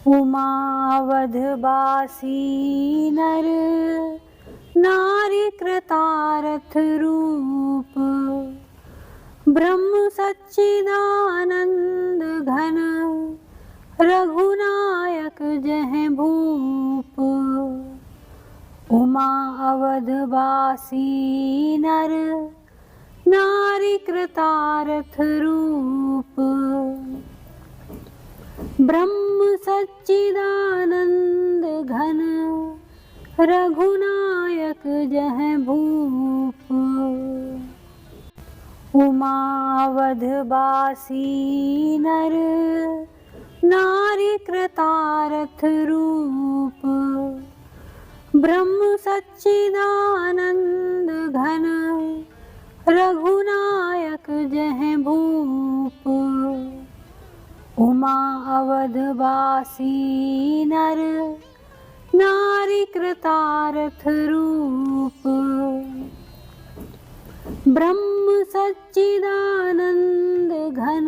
उमावधवासी नर नारी कृतार्थ रूप, ब्रह्म सच्चिदानंद घन रघुनायक जह भूप। उमा अवधवासी नर नारी कृतार्थ रूप, ब्रह्म सच्चिदानंद घन रघुनायक जह भूप। उमा अवधवासी नर नारी कृतार्थ रूप, ब्रह्म सच्चिदानंद घन रघुनायक जह भूप। उमा अवधवासी नर नारी कृतार्थ रूप, ब्रह्म सच्चिदानंद घन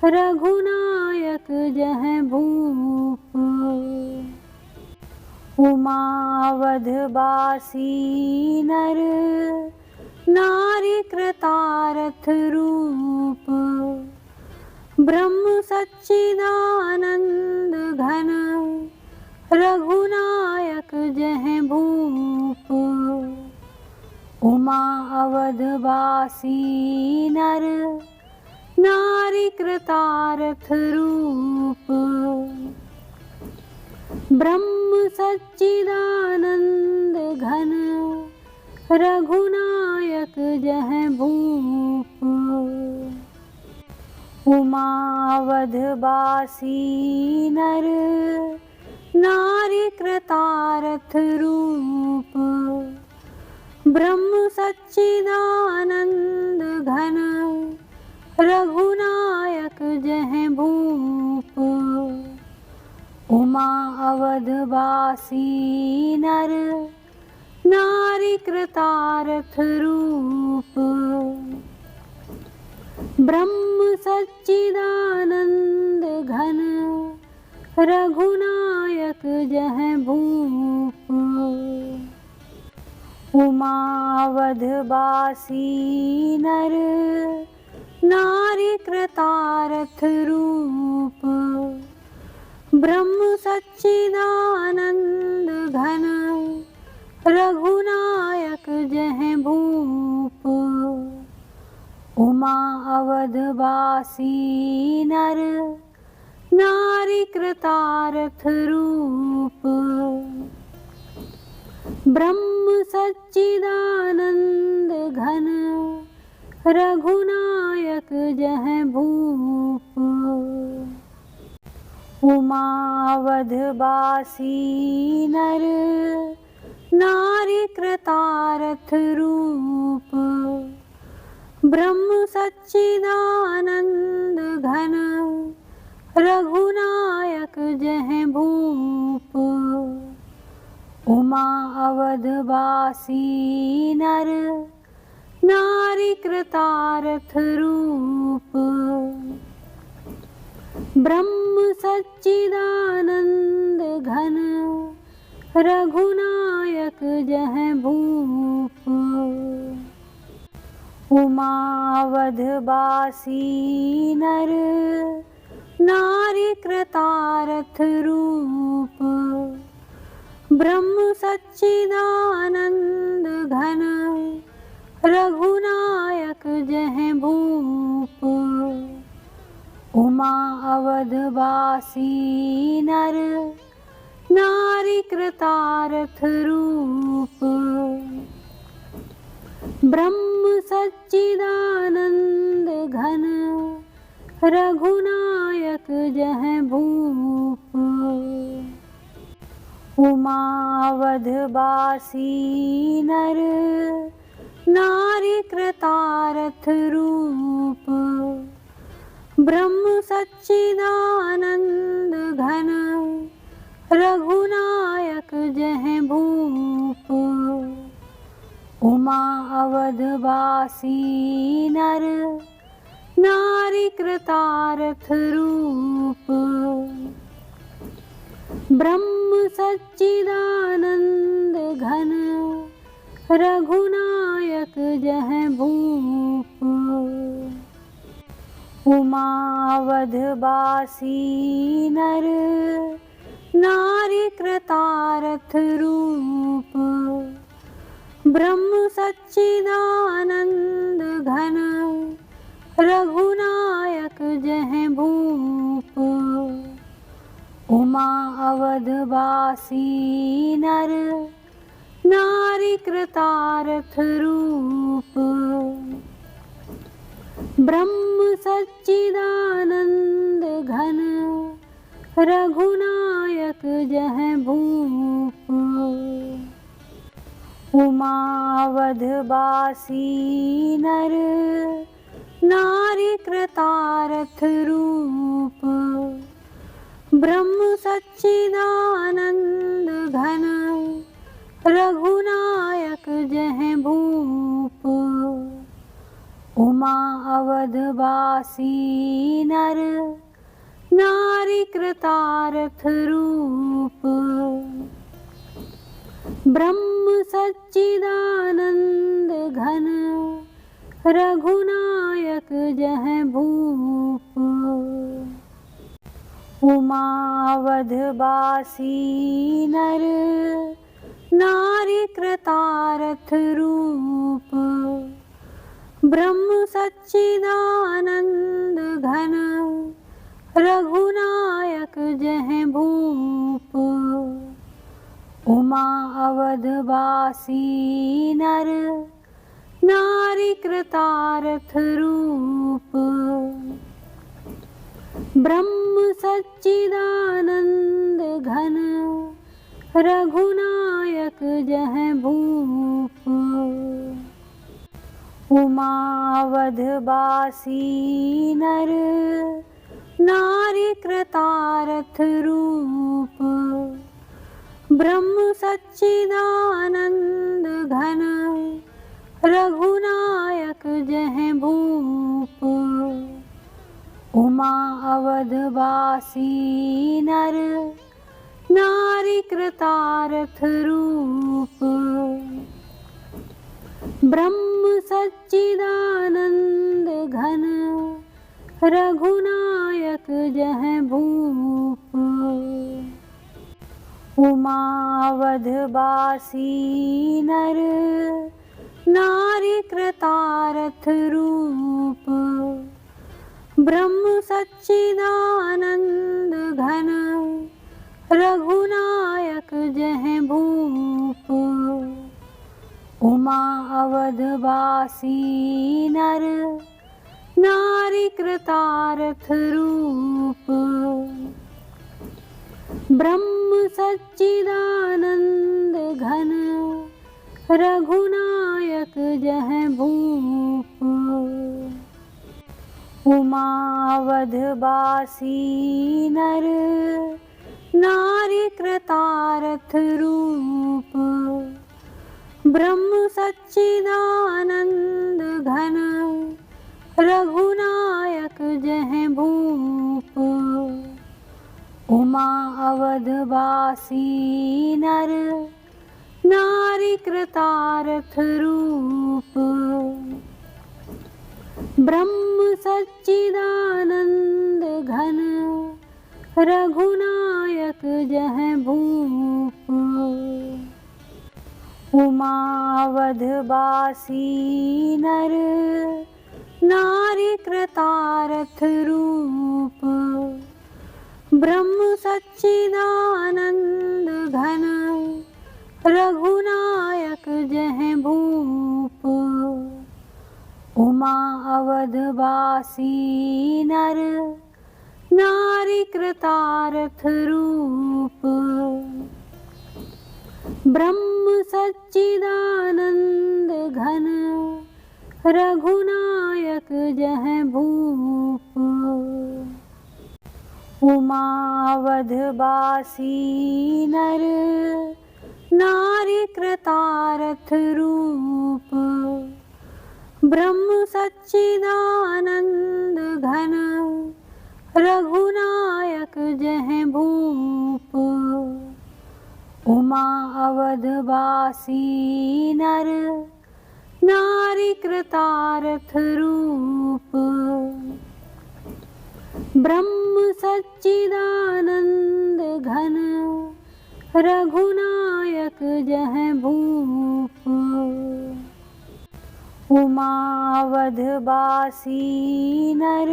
रघुनायक जह भूप। उमा अवधवासी नर नारी कृतार्थ रूप, ब्रह्म सच्चिदानंद घन रघुनायक जह भूप। उमा अवधवासी नर नारी कृतार्थ रूप, ब्रह्म सच्चिदानंद घन रघुनायक जह भूप। उमा अवधवासी नर नारी कृतार्थ रूप, ब्रह्म सच्चिदानंद घन रघुनायक जह भूप। उमा अवधवासी नर नारी कृतार्थ रूप, ब्रह्म सच्चिदानंद घन रघुनायक जह भूप। उमा अवधवासी नर नारी कृतार्थ रूप, ब्रह्म सच्चिदानंद घन रघुनायक जह भूप। उमा अवधवासी नर नारी कृतार्थ रूप, ब्रह्म सच्चिदानंद घन रघुनायक जह भूप। उमा अवधवासी नर नारी कृतार्थ रूप, ब्रह्म सच्चिदानंद घन रघुनायक जह भूप। उमा अवधवासी नर नारी कृतार्थ रूप, ब्रह्म सच्चिदानंद घन रघुनायक जह भूप। उमा अवधवासी नर नारी कृतार्थ रूप, ब्रह्म सच्चिदानंद घन रघुनायक जह भूप। उमा अवधवासी नर नारी कृतार्थ रूप, ब्रह्म सच्चिदानंद घन रघुनायक जह भूप। उमा अवधवासी नर नारी कृतार्थ रूप, ब्रह्म सच्चिदानंद घन रघुनायक जह भूप। उमा अवधवासी नर नारी कृतार्थ रूप, ब्रह्म सच्चिदानंद घन रघुनायक जह भूप। उमावधवासी नर नारी कृतार्थ रूप। ब्रह्म सच्चिदानंद घन रघुनायक जह भूप। उमा अवधवासी नर नारी कृतार्थ रूप। ब्रह्म सच्चिदानंद घन रघुनायक जह भूप। उमा अवधवासी नर नारी कृतार्थ रूप। ब्रह्म सच्चिदानंद घन रघुनायक जह भूप। उमा अवधवासी नर नारी कृतार्थ रूप। ब्रह्म सच्चिदानंद घन रघुनायक जह भूप। उमा अवधवासी नर नारी कृतार्थ रूप। ब्रह्म सच्चिदानंद घन रघुनायक जह भूप। उमा अवधवासी नर नारी कृतार्थ रूप। ब्रह्म सच्चिदानंद घन रघुनायक जह भूप। उमा अवधवासी नर नारी कृतार्थ रूप। ब्रह्म सच्चिदानंद घन रघुनायक जह भूप। उमा अवधवासी नर नारी कृतार्थ रूप। ब्रह्म सच्चिदानंद घन रघुनायक जह भूप। उमा अवधवासी नर नारी कृतार्थ रूप। ब्रह्म सच्चिदानंद घन रघुनायक जह भूप। उमा अवधवासी नर नारी कृतार्थ रूप। ब्रह्म सच्चिदानंद घन रघुनायक जह भूप। उमा अवधवासी नर नारी कृतार्थ रूप। ब्रह्म सच्चिदानंद घन रघुनायक जह भूप। उमा अवधवासी नर नारी कृतार्थ रूप। ब्रह्म सच्चिदानंद घन रघुनायक जह भूप। उमा अवधवासी नर नारी कृतार्थ रूप। ब्रह्म सच्चिदानंद घन रघुनायक जह भूप। उमा अवधवासी नर नारी कृतार्थ रूप। ब्रह्म सच्चिदानंद घन रघुनायक जह भूप। उमा अवधवासी नर नारी कृतार्थ रूप। ब्रह्म सच्चिदानंद घन रघुनायक जय भूप। उमा अवधवासी नर नारी कृतार्थ रूप। ब्रह्म सच्चिदानंद घन रघुनायक जय भूप। उमा अवधवासी नर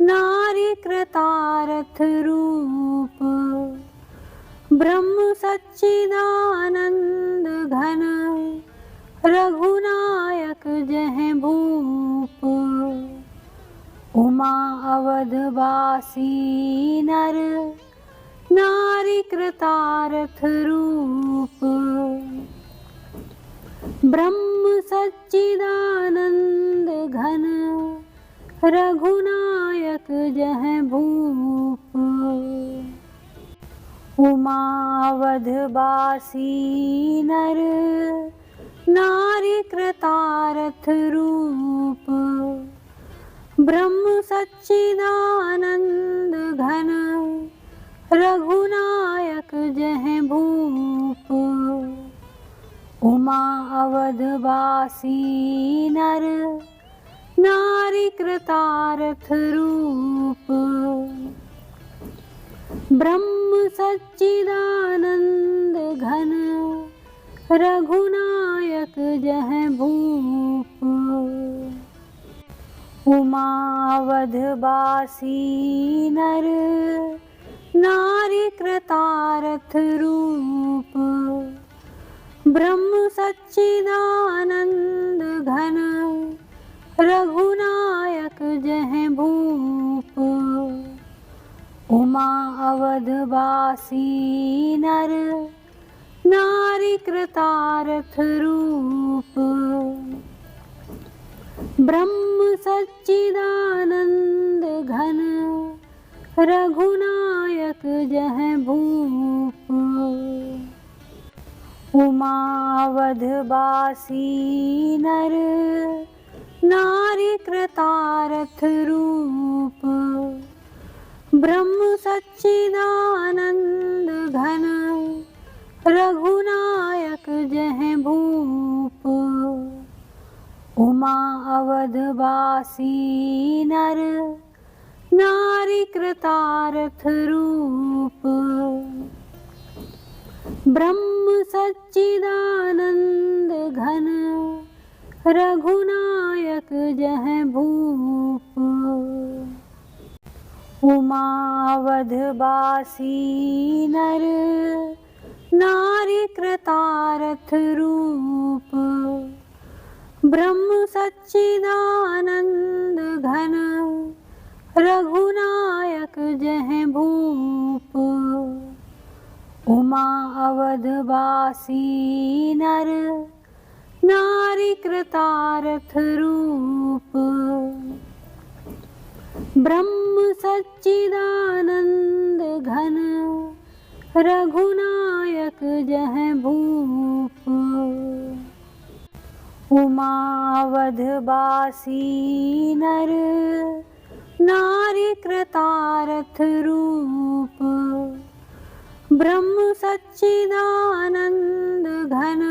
नारी कृतार्थ रूप। ब्रह्म सच्चिदानंद घन रघुनायक जय भूप। उमा अवधवासी नर नारी कृतार्थ रूप। ब्रह्म सच्चिदानंद घन रघुनायक जय भूप। उमा अवधवासी नर नारी कृतार्थ रूप। ब्रह्म सच्चिदानंद घन रघुनायक जय भूप। उमा अवधवासी नर नारी कृतार्थ रूप। ब्रह्म सच्चिदानंद घन रघुनायक जय भूप। उमा अवधवासी नर नारी कृतार्थ रूप। ब्रह्म सच्चिदानंद घन रघुनायक जय भूप। उमा अवधवासी नर नारी कृतार्थ रूप। ब्रह्म सच्चिदानंद घन रघुनायक जय भूप। उमा अवधवासी नर नारी कृतार्थ रूप। ब्रह्म सच्चिदानंद घन रघुनायक जय भूप। उमा अवधवासी नर नारी कृतार्थ रूप। ब्रह्म सच्चिदानंद घन रघुनायक जय भूप। उमा अवधवासी नर नारी कृतार्थ रूप। ब्रह्म सच्चिदानंद घन रघुनायक जय भूप। उमा अवधवासी नर नारी कृतार्थ रूप। ब्रह्म सच्चिदानंद घन रघुनायक जय भूप। उमा अवधवासी नर नारी कृतार्थ रूप। ब्रह्म सच्चिदानंद घन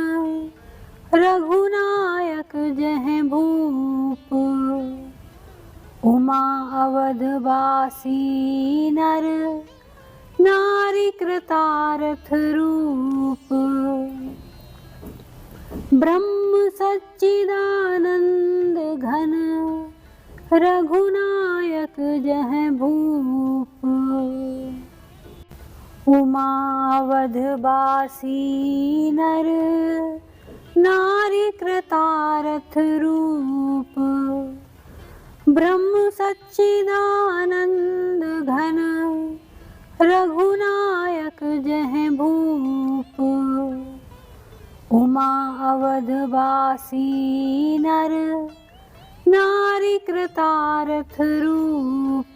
रघुनायक जय भूप। उमा अवधवासी नर नारी कृतार्थ रूप। ब्रह्म सच्चिदानंद घन रघुनायक जय भूप। उमा अवधवासी नर नारी कृतार्थ रूप। ब्रह्म सच्चिदानंद घन रघुनायक जय भूप। उमा अवधवासी नर नारी कृतार्थ रूप।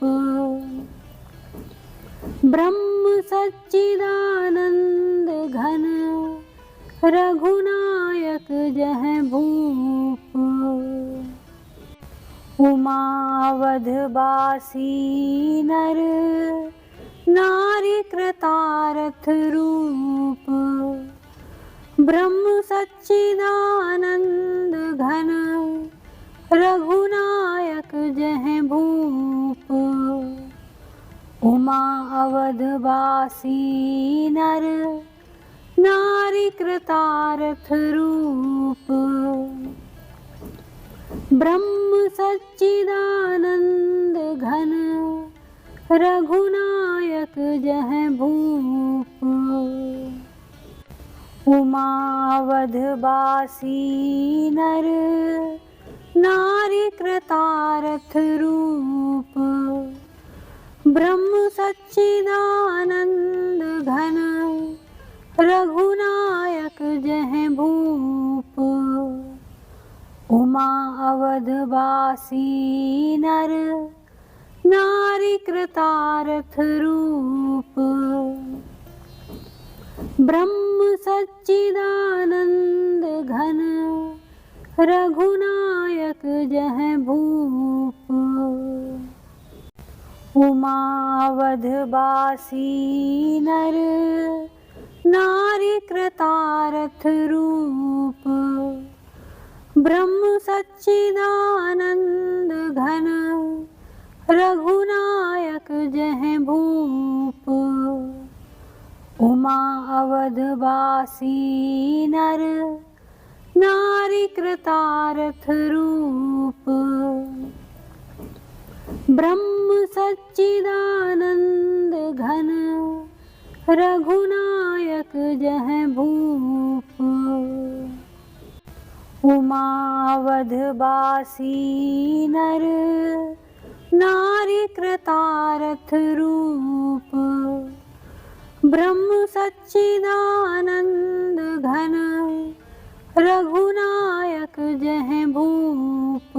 ब्रह्म सच्चिदानंद घन रघुनायक जय भूप। उमावधवासी नर नारी कृतार्थ रूप ब्रह्म सच्चिदानंद घन रघुनायक जह भूप। उमा अवधवासी नर नारी कृतार्थ रूप ब्रह्म सच्चिदानंद घन रघुनायक जह भूप। उमा अवधवासी नर नारी कृतार्थ रूप ब्रह्म सच्चिदानंद घन रघुनायक जह भूप। उमा अवधवासी नर नारी कृतार्थ रूप ब्रह्म सच्चिदानंद घन रघुनायक जह भूप। उमा अवधवासी नर नारी कृतार्थ रूप ब्रह्म सच्चिदानंद घन रघुनायक जह भूप। उमा अवधवासी नर नारी कृतार्थ रूप ब्रह्म सच्चिदानंद घन रघुनायक जह भूप। उमा अवधवासी नर नारी कृतार्थ रूप ब्रह्म सच्चिदानंद घन रघुनायक जह भूप।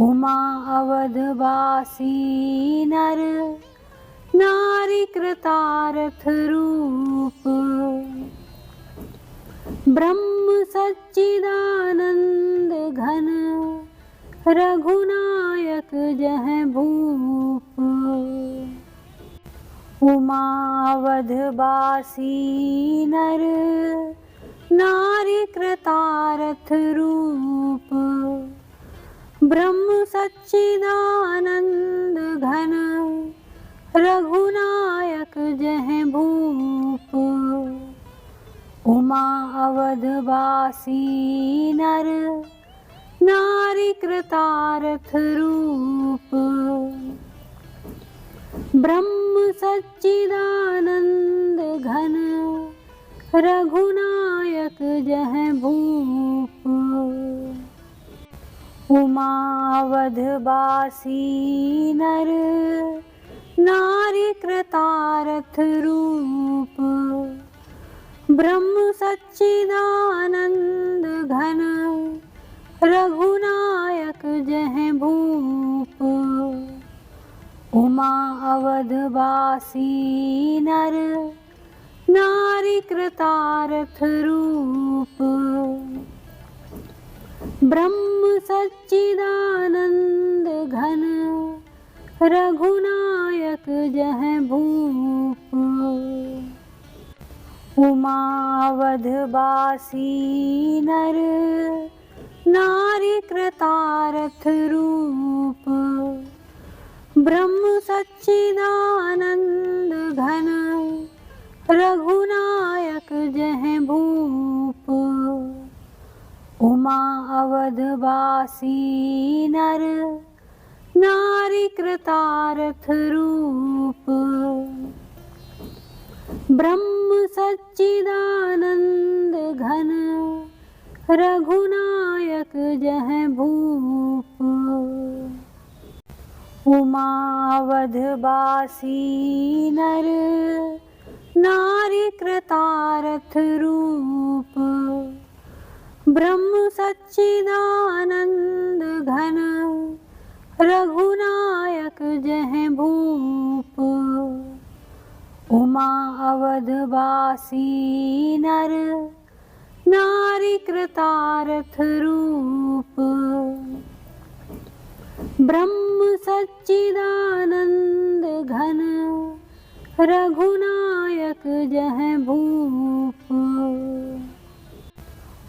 उमा अवधवासी नर नारी कृतार्थ रूप ब्रह्म सच्चिदानंद घन रघुनायक जह भूप। उमा अवधवासी नर नारी कृतार्थ रूप ब्रह्म सच्चिदानंद घन रघुनायक जह भूप। उमा अवधवासी नर नारी कृतार्थ रूप ब्रह्म सच्चिदानंद घन रघुनायक जह भूप। उमा अवधवासी नर नारी कृतार्थ रूप ब्रह्म सच्चिदानंद घन रघुनायक जह भूप। उमा अवधवासी नर नारी कृतार्थ रूप ब्रह्म सच्चिदानंद घन रघुनायक जह भूप। उमा अवधवासी नर नारी कृतार्थ रूप ब्रह्म सच्चिदानंद घन रघुनायक जह भूप। उमा अवधवासी नर नारी कृतार्थ रूप ब्रह्म सच्चिदानंद घन रघुनायक जह भूप। उमा अवधवासी नर नारी कृतार्थ रूप ब्रह्म सच्चिदानंद घन रघुनायक जह भूप। उमा अवधवासी नर नारी कृतार्थ रूप ब्रह्म सच्चिदानंद घन रघुनायक जह भूप।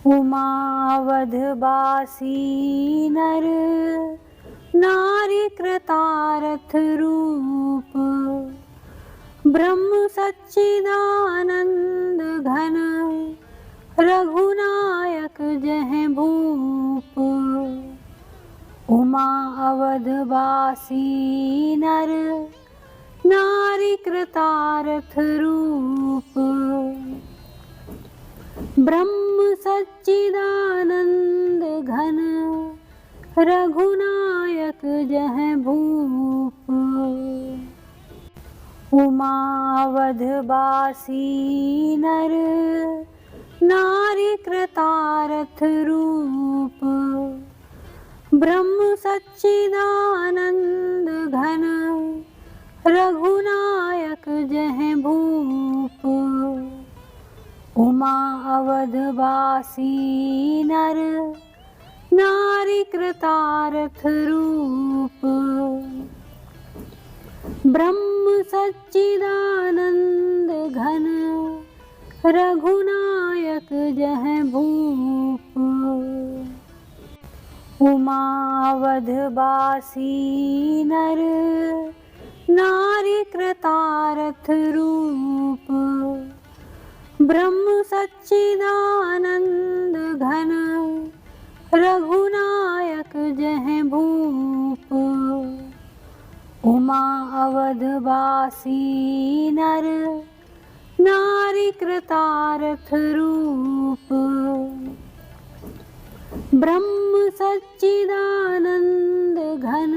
उमावधवासी नर नारी कृतार्थ रूप। ब्रह्म सच्चिदानंद घन रघुनायक जह भूप। उमा अवधवासी नर नारी कृतार्थ रूप। ब्रह्म सच्चिदानंद घन रघुनायक जह भूप। उमा अवधवासी नर नारी कृतार्थ रूप। ब्रह्म सच्चिदानंद घन रघुनायक जह भूप। उमा अवधवासी नर नारी कृतार्थ रूप। ब्रह्म सच्चिदानंद घन रघुनायक जह भूप। उमा अवधवासी नर नारी कृतार्थ रूप। ब्रह्म सच्चिदानंद घन रघुनायक जह भूप। उमा अवधवासी नर नारी कृतार्थ रूप। ब्रह्म सच्चिदानंद घन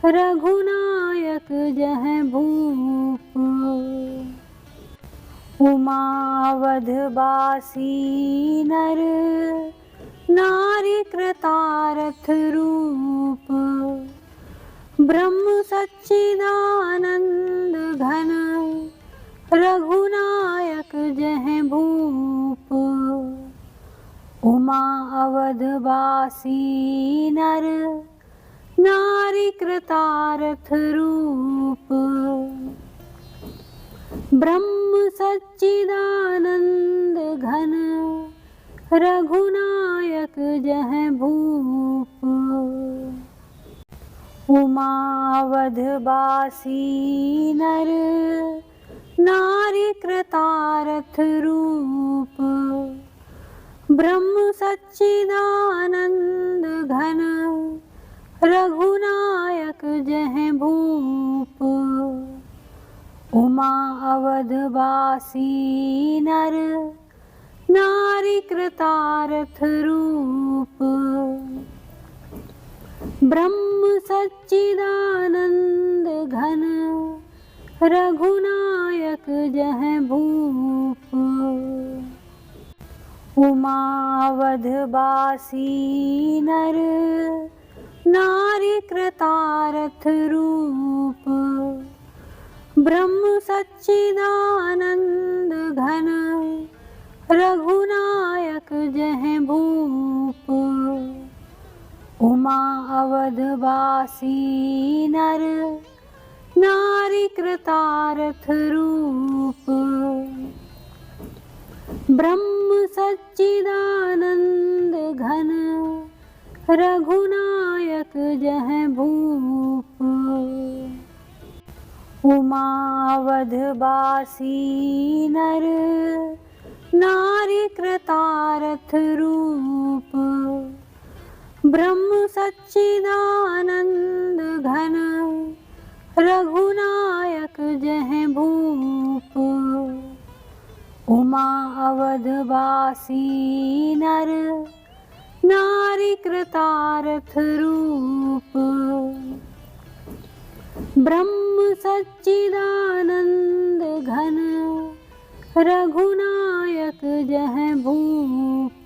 रघुनायक जह भूप। उमा अवधवासी नर नारी कृतार्थ रूप। ब्रह्म सच्चिदानंद घन रघुनायक जह भूप। उमा अवधवासी नर नारी कृतार्थ रूप। ब्रह्म सच्चिदानंद घन रघुनायक जह भूप। उमा अवधवासी नर नारी कृतार्थ रूप। ब्रह्म सच्चिदानंद घन रघुनायक जह भूप। उमा अवधवासी नर नारी कृतार्थ रूप। ब्रह्म सच्चिदानंद घन रघुनायक जह भूप। उमा अवधवासी नर नारी कृतार्थ रूप। ब्रह्म सच्चिदानंद घन रघुनायक जह भूप। उमा अवधवासी नर नारी कृतार्थ रूप। ब्रह्म सच्चिदानंद घन रघुनायक जह भूप। उमा अवधवासी नर नारी कृतार्थ रूप। ब्रह्म सच्चिदानंद घन रघुनायक जह भूप। उमा अवधवासी नर नारी कृतार्थ रूप। ब्रह्म सच्चिदानंद घन रघुनायक जह भूप।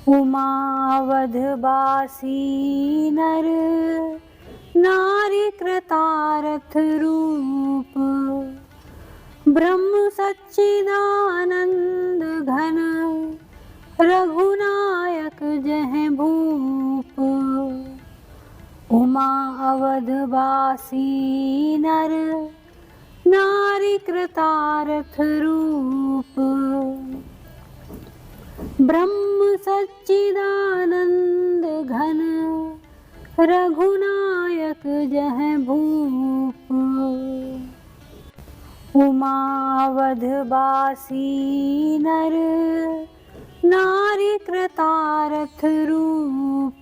उमा अवधवासी नर नारी कृतार्थ रूप। ब्रह्म सच्चिदानंद घन रघुनायक जह भूप। उमा अवधवासी नर नारी कृतार्थ रूप ब्रह्म सच्चिदानंद घन रघुनायक जह भूप उमा अवधवासी नर नारी कृतार्थ रूप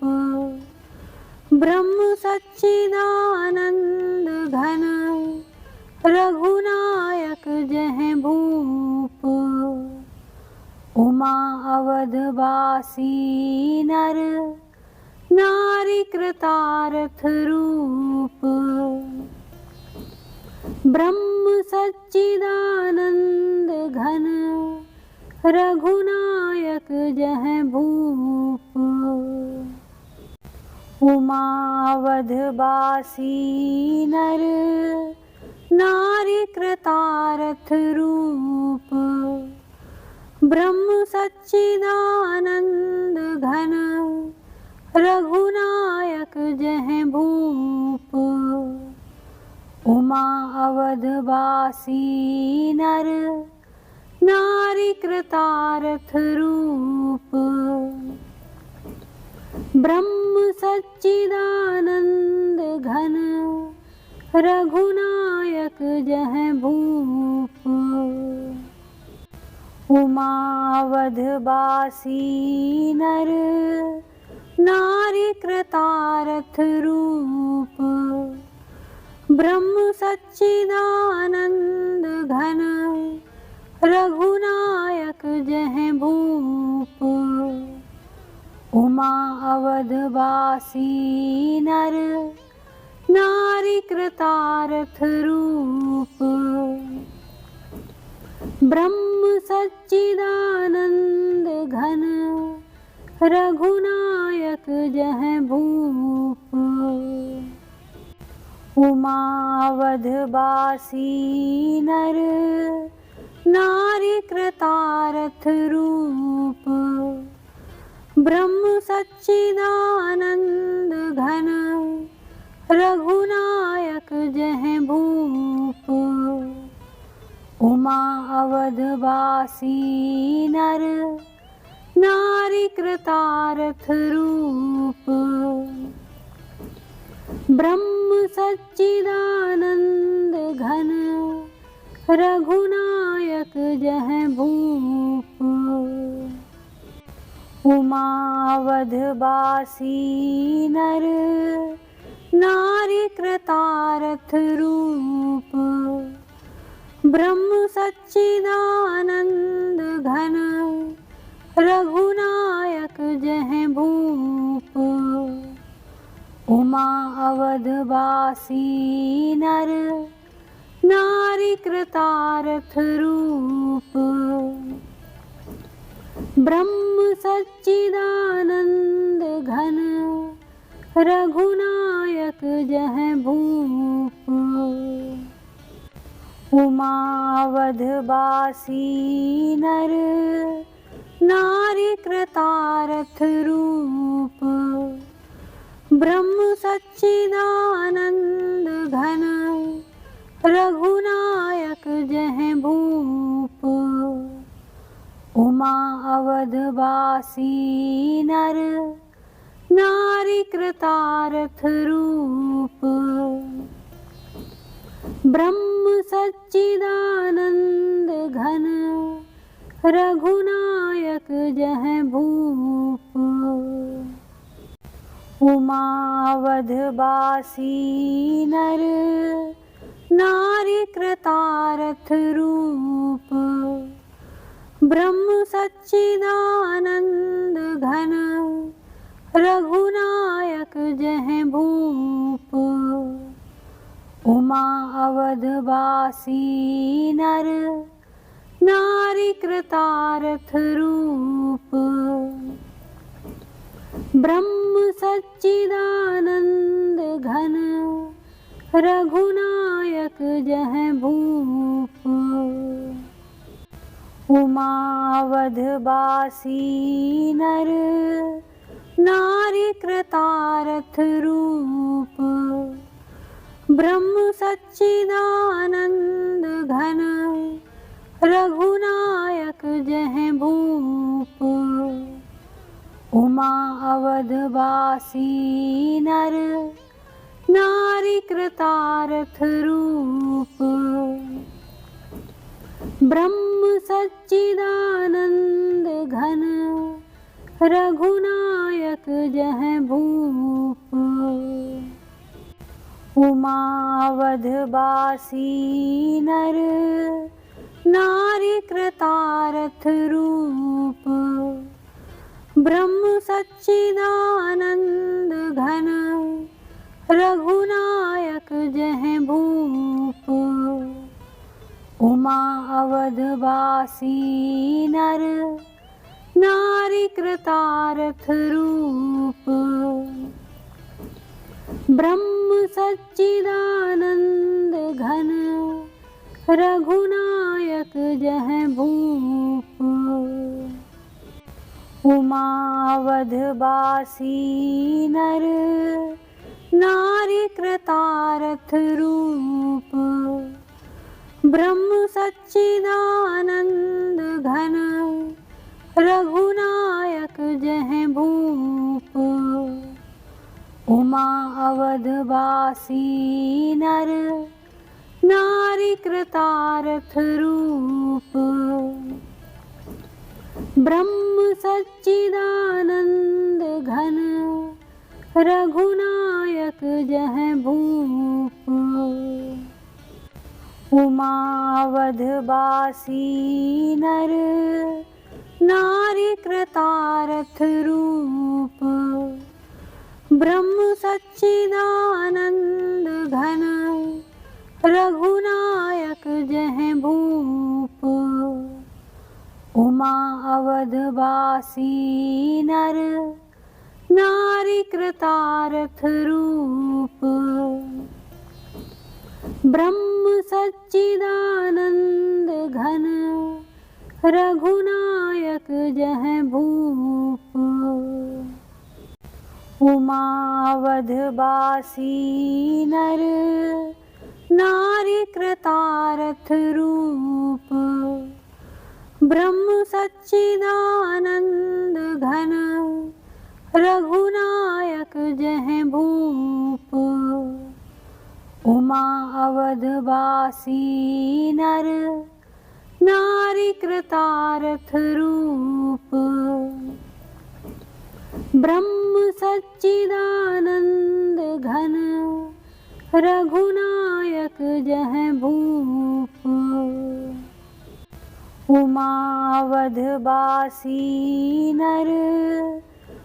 ब्रह्म सच्चिदानंद घन रघुनायक जह भूप उमा अवधवासी नर नारी कृतार्थ रूप ब्रह्म सच्चिदानंद घन रघुनायक जह भूप उमा अवधवासी नर नारी कृतार्थ रूप ब्रह्म सच्चिदानंद घन रघुनायक जह भूप उमा अवधवासी नर नारी कृतार्थ रूप ब्रह्म सच्चिदानंद घन रघुनायक जह भूप उमा अवधवासी नर नारी कृतार्थ रूप ब्रह्म सच्चिदानंद घन रघुनायक जह भूप उमा अवधवासी नर नारी कृतार्थ रूप ब्रह्म सच्चिदानंद घन रघुनायक जह भूप उमा अवधवासी नर नारी कृतार्थ रूप ब्रह्म सच्चिदानंद घन रघुनायक जह भूप उमा अवधवासी नर नारी कृतार्थ रूप ब्रह्म सच्चिदानंद घन रघुनायक जह भूप उमा अवधवासी नर नारी कृतार्थ रूप ब्रह्म सच्चिदानंद घन रघुनायक जह भूप उमा अवधवासी नर नारी कृतार्थ रूप ब्रह्म सच्चिदानंद घन रघुनायक जह भूप उमा अवधवासी नर नारी कृतार्थ रूप ब्रह्म सच्चिदानंद घन रघुनायक जह भूप उमा अवधवासी नर नारी कृतार्थ रूप ब्रह्म सच्चिदानंद घन रघुनायक जह भूप उमा अवधवासी नर नारी कृतार्थ रूप ब्रह्म सच्चिदानंद घन रघुनायक जह भूप उमा अवधवासी नर नारी कृतार्थ रूप ब्रह्म सच्चिदानंद घन रघुनायक जह भूप उमा अवधवासी नर नारी कृतार्थ रूप। ब्रह्म सच्चिदानंद घन रघुनायक जह भूप। उमा अवधवासी नर नारी कृतार्थ रूप। ब्रह्म सच्चिदानंद घन रघुनायक जह भूप। उमा अवधवासी नर नारी कृतार्थ रूप। ब्रह्म सच्चिदानंद घन रघुनायक जह भूप। उमा अवधवासी नर नारी कृतार्थ रूप। ब्रह्म सच्चिदानंद घन रघुनायक जह भूप। उमा अवधवासी नर नारी कृतार्थ रूप। ब्रह्म सच्चिदानंद घन रघुनायक जह भूप। उमा अवधवासी नर नारी कृतार्थ रूप। ब्रह्म सच्चिदानंद घन रघुनायक जह भूप। उमा अवधवासी नर नारी कृतार्थ रूप। ब्रह्म सच्चिदानंद घन रघुनायक जह भूप। उमा अवधवासी नर नारी कृतार्थ रूप। ब्रह्म सच्चिदानंद घन रघुनायक जह भूप। उमा अवधवासी नर नारी कृतार्थ रूप। ब्रह्म सच्चिदानंद घन रघुनायक जह भूप। उमा अवधवासी नर नारी कृतार्थ रूप। ब्रह्म सच्चिदानंद घन रघुनायक जह भूप। उमा अवधवासी नर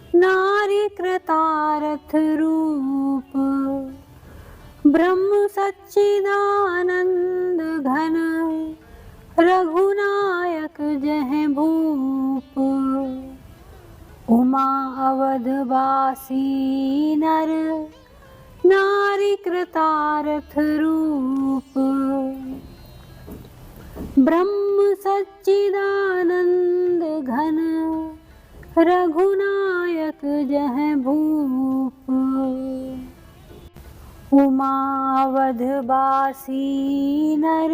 नारी कृतार्थ रूप। ब्रह्म सच्चिदानंद घन रघुनायक जह भूप। उमा अवधवासी नर नारी कृतार्थ रूप। ब्रह्म सच्चिदानंद घन रघुनायक जह भूप। उमा अवधवासी नर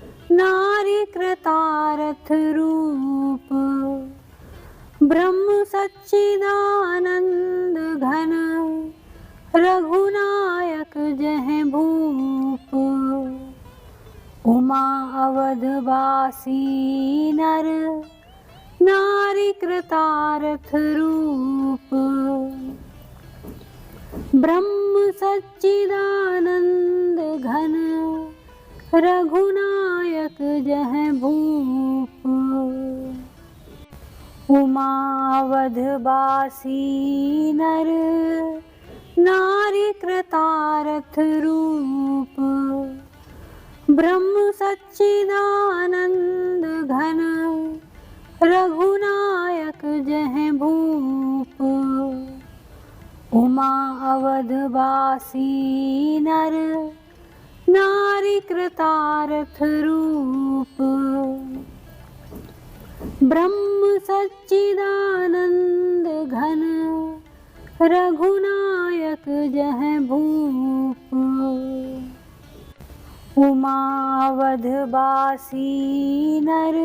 नारी कृतार्थ रूप। ब्रह्म सच्चिदानंद घन रघुनायक जह भूप। उमा अवधवासी नर नारी कृतार्थ रूप। ब्रह्म सच्चिदानंद घन रघुनायक जह भूप। उमा अवधवासी नर नारी कृतार्थ रूप। ब्रह्म सच्चिदानंद घन रघुनायक जह भूप। उमा अवधवासी नर नारी कृतार्थ रूप। ब्रह्म सच्चिदानंद घन रघुनायक जह भूप। उमावधवासी नर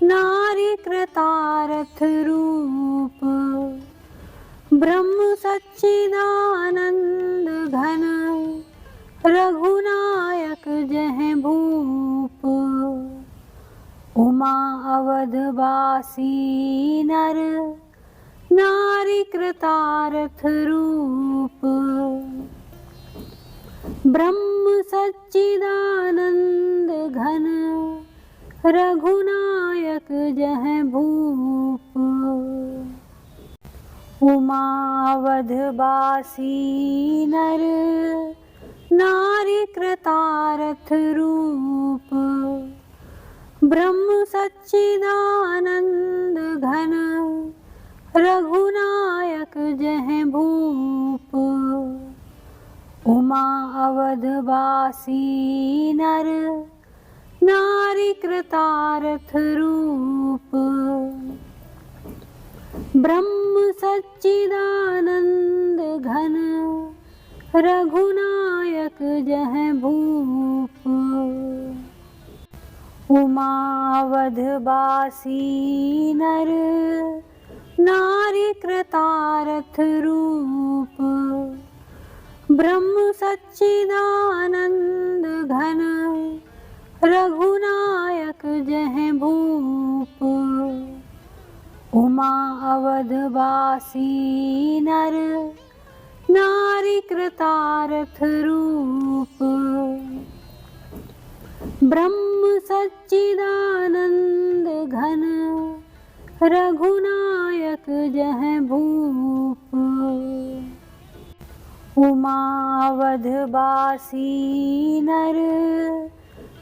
नारी कृतार्थ रूप। ब्रह्म सच्चिदानंद घन रघुनायक जह भूप। उमा अवधवासी नर नारी कृतार्थ रूप। ब्रह्म सच्चिदानंद घन रघुनायक जह भूप। उमा अवधवासी नर नारी कृतार्थ रूप। ब्रह्म सच्चिदानंद घन रघुनायक जह भूप। उमा अवधवासी नर नारी कृतार्थ रूप। ब्रह्म सच्चिदानंद घन रघुनायक जह भूप। उमावधवासी नर नारी कृतार्थ रूप। ब्रह्म सच्चिदानंद घन रघुनायक जह भूप। उमा अवधवासी नर नारी कृतार्थ रूप। ब्रह्म सच्चिदानंद घन रघुनायक जह भूप। उमा अवधवासी नर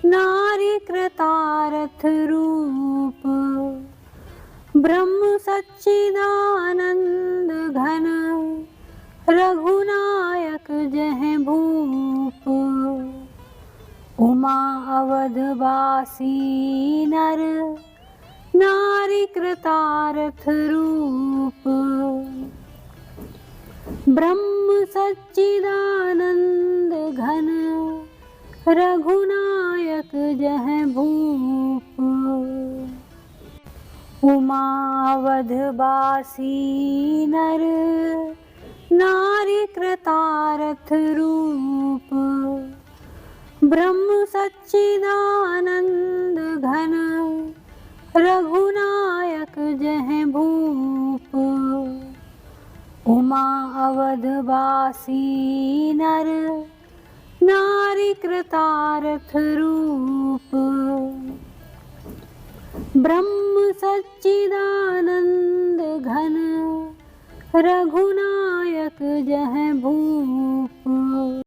नारी कृतार्थ रूप। ब्रह्म सच्चिदानंद घन रघुनायक जह भूप। उमा अवधवासी नर नारी कृतार्थ रूप। ब्रह्म सच्चिदानंद घन रघुनायक जह भूप। उमा अवधवासी नर नारी कृतार्थ रूप। ब्रह्म सच्चिदानंद घन रघुनायक जह भूप। उमा अवधवासी नर नारी कृतार्थ रूप। ब्रह्म सच्चिदानंद घन रघुनायक जह भूप।